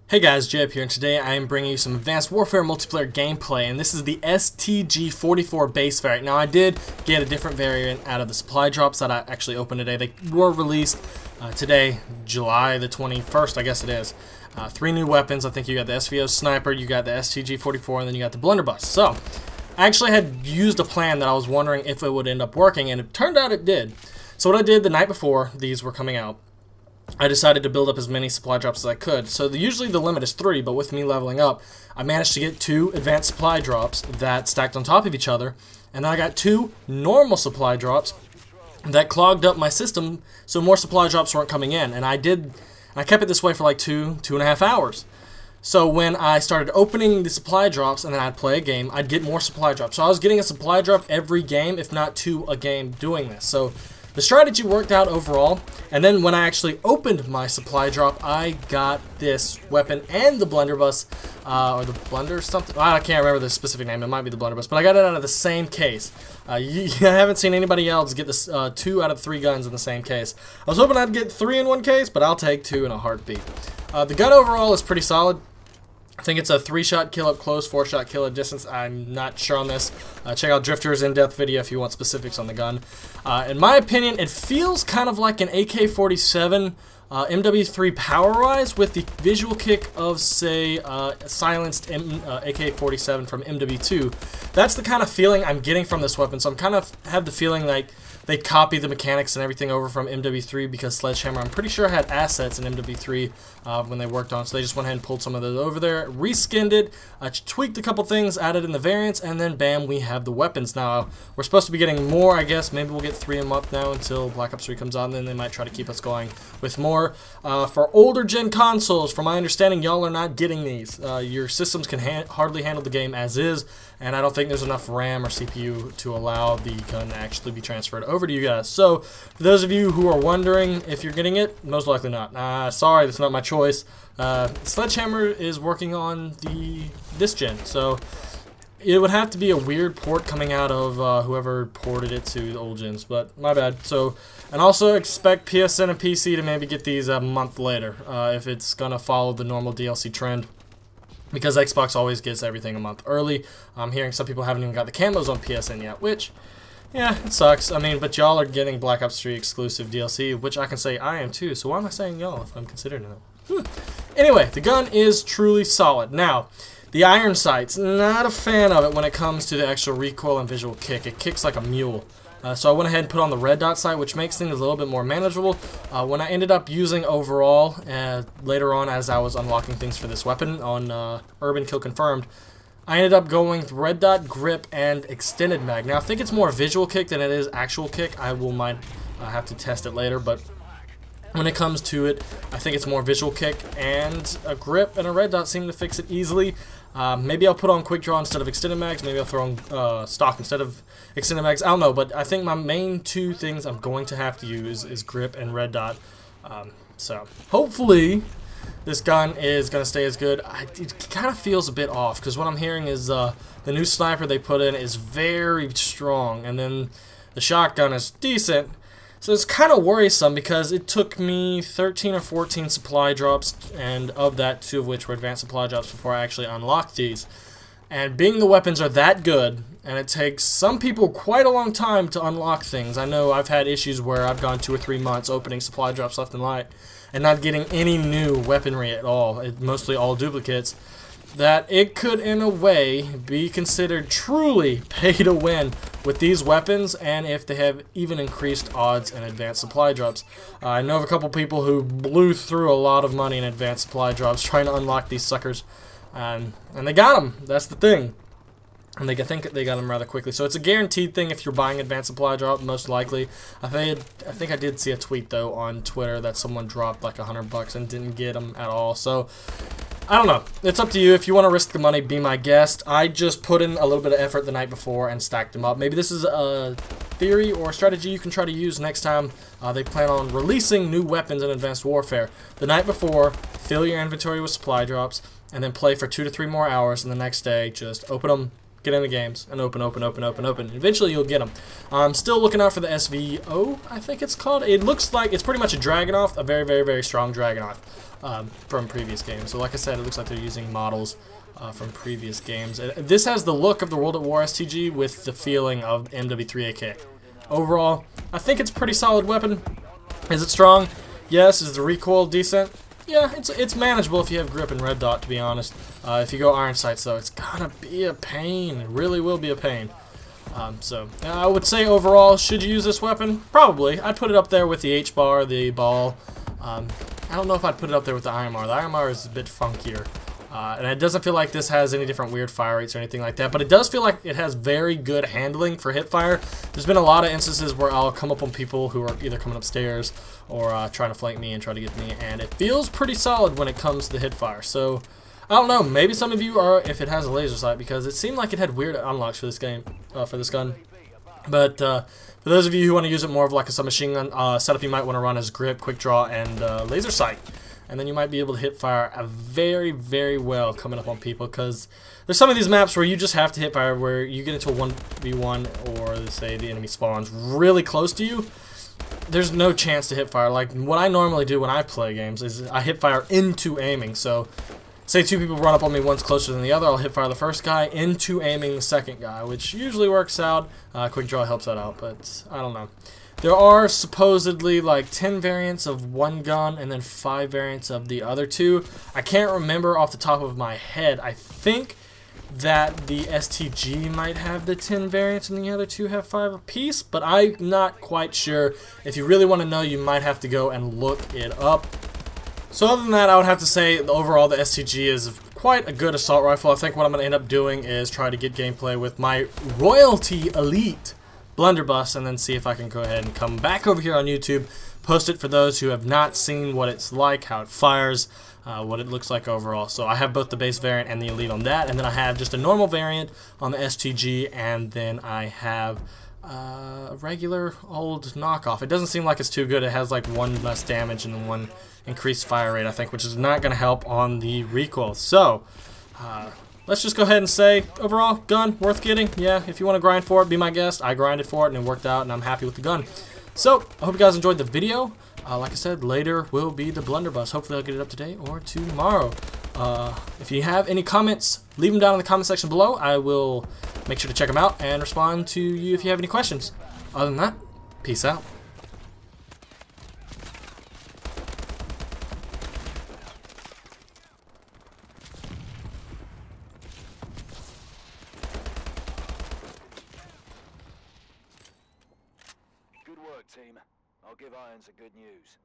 Hey guys, JHub here, and today I am bringing you some Advanced Warfare multiplayer gameplay, and this is the STG 44 base variant. Now I did get a different variant out of the supply drops that I actually opened today. They were released today, July the 21st, I guess it is. 3 new weapons. I think you got the SVO Sniper, you got the STG 44, and then you got the Blunderbuss. So, I actually had used a plan that I was wondering if it would end up working, and it turned out it did. So what I did the night before these were coming out, I decided to build up as many supply drops as I could. So usually the limit is 3, but with me leveling up, I managed to get 2 advanced supply drops that stacked on top of each other, and then I got 2 normal supply drops that clogged up my system, so more supply drops weren't coming in. And I kept it this way for like 2.5 hours. So when I started opening the supply drops and then I'd play a game, I'd get more supply drops. So I was getting a supply drop every game, if not 2 a game doing this. So the strategy worked out overall, and then when I actually opened my supply drop, I got this weapon and the Blunderbuss, or the Blunder something. I can't remember the specific name. It might be the Blunderbuss, but I got it out of the same case. I haven't seen anybody else get this 2 out of 3 guns in the same case. I was hoping I'd get 3 in one case, but I'll take 2 in a heartbeat. The gun overall is pretty solid. I think it's a 3-shot kill up close, 4-shot kill at distance. I'm not sure on this. Check out Drifter's in-depth video if you want specifics on the gun. In my opinion, it feels kind of like an AK-47 MW3 power-wise with the visual kick of, say, silenced AK-47 from MW2. That's the kind of feeling I'm getting from this weapon, so I'm kind of have the feeling like they copied the mechanics and everything over from MW3 because Sledgehammer, I'm pretty sure, had assets in MW3 when they worked on it, so they just went ahead and pulled some of those over there, reskinned it, tweaked a couple things, added in the variants, and then bam, we have the weapons. Now, we're supposed to be getting more, I guess. Maybe we'll get 3 a month now until Black Ops 3 comes out, and then they might try to keep us going with more. For older gen consoles, from my understanding, y'all are not getting these. Your systems can hardly handle the game as is, and I don't think there's enough RAM or CPU to allow the gun to actually be transferred over to you guys. So, for those of you who are wondering if you're getting it, most likely not. Sorry, that's not my choice. Sledgehammer is working on this gen, so it would have to be a weird port coming out of whoever ported it to the old gens, but my bad. So, and also expect PSN and PC to maybe get these a month later, if it's gonna follow the normal DLC trend. Because Xbox always gets everything a month early. I'm hearing some people haven't even got the camos on PSN yet, which, yeah, it sucks. I mean, but y'all are getting Black Ops 3 exclusive DLC, which I can say I am too, so why am I saying y'all if I'm considering it? Anyway, the gun is truly solid. Now, the iron sights, not a fan of it when it comes to the actual recoil and visual kick. It kicks like a mule. So I went ahead and put on the red dot sight, which makes things a little bit more manageable. When I ended up using overall, later on as I was unlocking things for this weapon on Urban Kill Confirmed, I ended up going with red dot, grip, and extended mag. Now I think it's more visual might have to test it later, but when it comes to it, I think it's more visual kick, and a grip and a red dot seem to fix it easily. Maybe I'll put on quick draw instead of extended mags. Maybe I'll throw on stock instead of extended mags. I don't know, but I think my main 2 things I'm going to have to use is grip and red dot. So hopefully this gun is going to stay as good. It kind of feels a bit off because what I'm hearing is the new sniper they put in is very strong, and then the shotgun is decent. So it's kind of worrisome because it took me 13 or 14 supply drops, and of that, 2 of which were advanced supply drops before I actually unlocked these. And being the weapons are that good, and it takes some people quite a long time to unlock things. I know I've had issues where I've gone 2 or 3 months opening supply drops left and right and not getting any new weaponry at all, mostly all duplicates, that it could in a way be considered truly pay to win with these weapons, and if they have even increased odds in advanced supply drops. I know of a couple people who blew through a lot of money in advanced supply drops trying to unlock these suckers, and they got them. That's the thing. And I think they got them rather quickly. So it's a guaranteed thing if you're buying advanced supply drop, most likely. I think I did see a tweet though on Twitter that someone dropped like $100 and didn't get them at all. So I don't know. It's up to you. If you want to risk the money, be my guest. I just put in a little bit of effort the night before and stacked them up. Maybe this is a theory or a strategy you can try to use next time they plan on releasing new weapons in Advanced Warfare. The night before, fill your inventory with supply drops, and then play for 2 to 3 more hours, and the next day, just open them, Get in the games and open. Eventually you'll get them. I'm still looking out for the SVO, I think it's called. It looks like it's pretty much a Dragunov, a very, very, very strong Dragunov from previous games. So like I said, it looks like they're using models from previous games. This has the look of the World at War STG with the feeling of MW3AK. Overall, I think it's a pretty solid weapon. Is it strong? Yes. Is the recoil decent? Yeah, it's manageable if you have grip and red dot, to be honest. If you go iron sights, though, it's gonna be a pain. It really will be a pain. So I would say overall, should you use this weapon? Probably. I'd put it up there with the H-bar, the ball. I don't know if I'd put it up there with the IMR. The IMR is a bit funkier. And it doesn't feel like this has any different weird fire rates or anything like that, but it does feel like it has very good handling for hip fire. There's been a lot of instances where I'll come up on people who are either coming upstairs or trying to flank me and try to get me, and it feels pretty solid when it comes to hip fire. So I don't know, maybe some of you are if it has a laser sight, because it seemed like it had weird unlocks for this game, for this gun. But for those of you who want to use it more of like a submachine gun setup, you might want to run as grip, quick draw, and laser sight. And then you might be able to hit fire very, very well coming up on people, because there's some of these maps where you just have to hit fire where you get into a 1v1 or say the enemy spawns really close to you. There's no chance to hit fire. Like what I normally do when I play games is I hit fire into aiming. So say two people run up on me, one's closer than the other, I'll hit fire the first guy into aiming the second guy, which usually works out. Quick draw helps that out, but I don't know. There are supposedly like 10 variants of one gun and then 5 variants of the other two. I can't remember off the top of my head. I think that the STG might have the 10 variants and the other two have 5 apiece, but I'm not quite sure. If you really want to know, you might have to go and look it up. So other than that, I would have to say overall the STG is quite a good assault rifle. I think what I'm going to end up doing is try to get gameplay with my Royalty Elite Blunderbuss, and then see if I can go ahead and come back over here on YouTube, post it for those who have not seen what it's like, how it fires, what it looks like overall. So I have both the base variant and the Elite on that, and then I have just a normal variant on the STG, and then I have a regular old knockoff. It doesn't seem like it's too good. It has like 1 less damage and then 1 increased fire rate, I think, which is not going to help on the recoil. So let's just go ahead and say, overall, gun, worth getting. Yeah, if you want to grind for it, be my guest. I grinded for it, and it worked out, and I'm happy with the gun. So, I hope you guys enjoyed the video. Like I said, later will be the Blunderbuss. Hopefully I'll get it up today or tomorrow. If you have any comments, leave them down in the comment section below. I will make sure to check them out and respond to you if you have any questions. Other than that, peace out. Good work, team. I'll give Irons a good news.